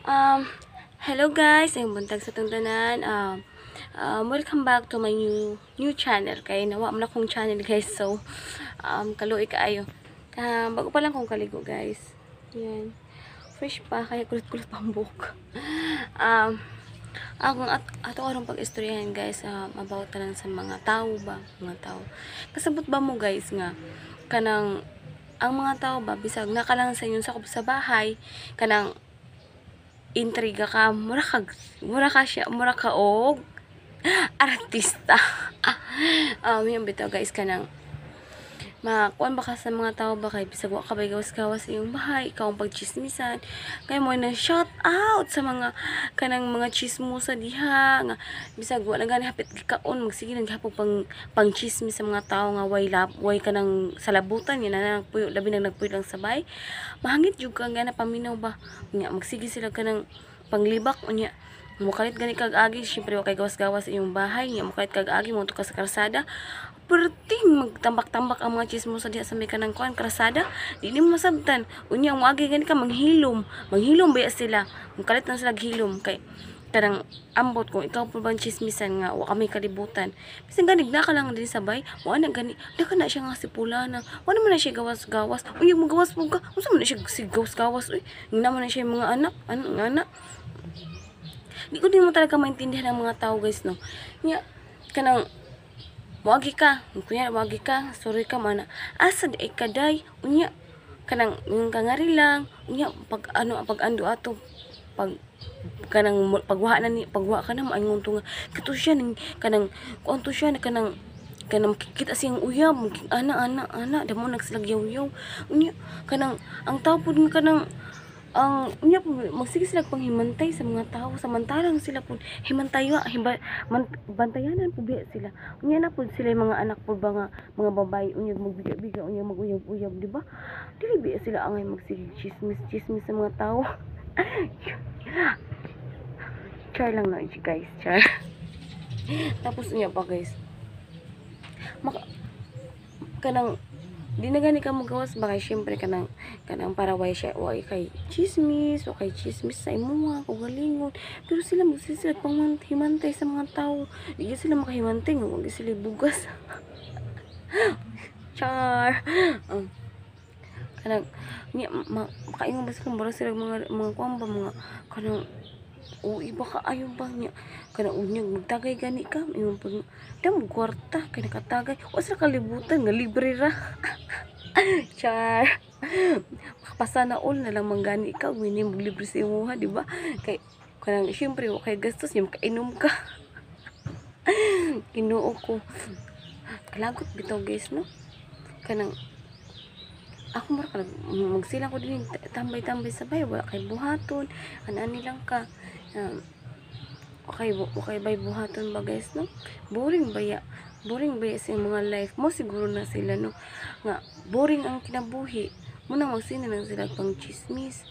Um, Hello guys, ang buntag sa tungtanan. Welcome back to my new channel. Kay nawa man akong channel guys. So, kaluoy kaayo. Bago pa lang kong kaligo guys. Yan. Fresh pa, kaya kulot-kulot pang buhok. um, ato karong pag-istoryahan guys, about na lang sa mga tao ba, mga tao. Kasabot ba mo guys nga kanang ang mga tao ba bisag nakalang sa inyo sa bahay kanang intriga ka, mura ka siya, mura ka og artista. Yung bitaw guys kanang makuan ba ka sa mga tao ba kay bisag wa ka bay gawas-gawas sa iyong bahay, ikaw ang pagchismisan, kay mo na shout out sa mga kanang mga chismosa diha nga bisag wa na gani hapit gikaon magsige nang gihapon pang chismis sa mga tao nga way kanang salabutan yan na nagpuyo labi nang nagpuyo lang sabay mahangit jud ka nga na paminaw ba nya magsige sila kanang panglibak unya mukalit gani kag agi syempre wa kay gawas-gawas sa iyong bahay nya mukalit kag agi mo ka sa karsada perting magtambak-tambak ang mga chismosa diha sa may kanang kuan krasada dili mo masabtan unya ang agi gani ka manghilom baya sila mukalit na sila hilom kay kanang ambot kung ikaw po bang chismisan nga wa kami kalibutan bisan gani na ka lang din sabay wa na gani da ka na siya nga sipulana wa naman na siya gawas-gawas uy mo gawas mo ka unsa man na siya sigawas-gawas uy naman na siya mga anak di ko din mo talaga maintindihan ang mga tao guys no nya kanang moagi ka kunya moagi ka sorry ka mana asa di kaday unya kanang yung kangari lang unya pag ando ato pag kanang pagwa ka na maingon to nga kito siya ning kanang kuan to siya kanang makikita siyang uyab ana damo nagsilagyaw-yaw unya kanang ang tao pud nga kanang ang unya po magsige sila panghimantay sa mga tao samantalang sila po himantayo bantayanan po biya sila unya na po sila mga anak po ba nga mga babae unya magbiga unya maguyab-uyab di ba dili biya sila angay magsige chismis sa mga tao char lang na guys char tapos unya pa guys kanang di na gani ka magawas ba kay syempre kanang para way kay chismis o kay chismis sa imuha o galingon pero sila magsisila pang himantay sa mga tao di sila makahimantay nga wag sila bugas char kanang makaingon ba sila mura sila mga kuwan ba mga kanang o iba ka ayaw ba niya kana unyag magtagay gani ka imong pag dam kwarta kay nakatagay wa sa kalibutan nga libre ra char makapasana all na lang manggani ka wini mo libre sa imuha di ba kay kanang syempre wa kay gastos yung makainom ka Ginoo ko kalagot bitaw guys no kanang ako mara ka magsilang ko din tambay-tambay sabay wala kay buhaton ani lang ka okay bay buhaton ba guys no boring baya sa mga life mo siguro na sila no nga boring ang kinabuhi mo nang magsina lang sila pang chismis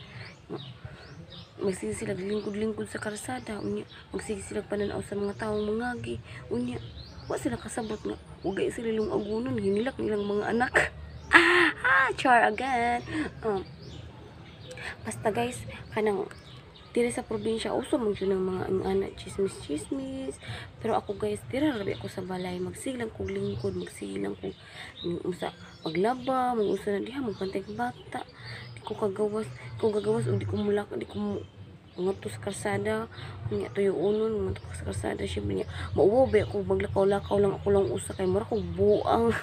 magsige sila lingkod-lingkod sa karsada unya magsige sila pananaw sa mga taong mangagi unya wa sila kasabot nga ugay sila lungagunon hinilak nilang mga anak char again basta guys kanang diri sa probinsya uso man yun ng mga anak chismis pero ako guys dira rabi ako sa balay magsilang kog lingkod magsilang kog usa maglaba mag-usa na diha magpantay bata di ko gagawas ug di ko mulak di ko ngadto sa karsada unya tuyuonon ngadto sa karsada syempre niya mauwo ba ako maglakaw-lakaw lang ako lang usa kay mura ko buang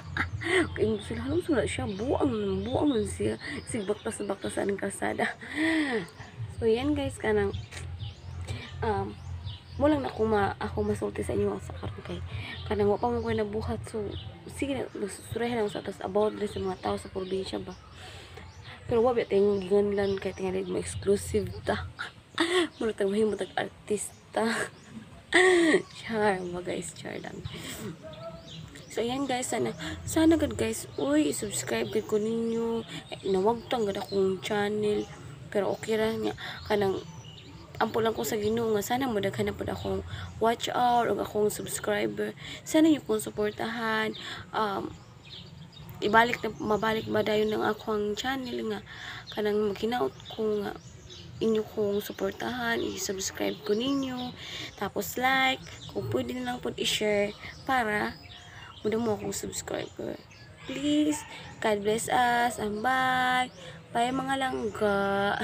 kay sila halong sula siya buang man siya sigbaktas sa aning karsada. So yan guys kanang mo lang na ako masulti sa inyo sa karon kay kanang wa pa mo ko nabuhat so sige na surahan lang sa atas about sa mga tao sa probinsya ba pero wa ba tayong ginganlan kay tingali mo exclusive ta mura tag mahimo tag artista char mo guys char lang. So yan guys sana gud guys uy subscribe gud ko ninyo nawagtang gud akong channel pero okay ra nga kanang ampo lang ko sa Ginoo nga sana madaghan na pud akong watch out ug akong subscriber sana niyo kong suportahan mabalik ba dayon ng akong channel nga kanang magkinaot ko nga inyo kong suportahan, i-subscribe ko ninyo, tapos like, kung pwede na lang po i-share para muna mo akong subscriber. Please, God bless us, and bye. Bye mga langga.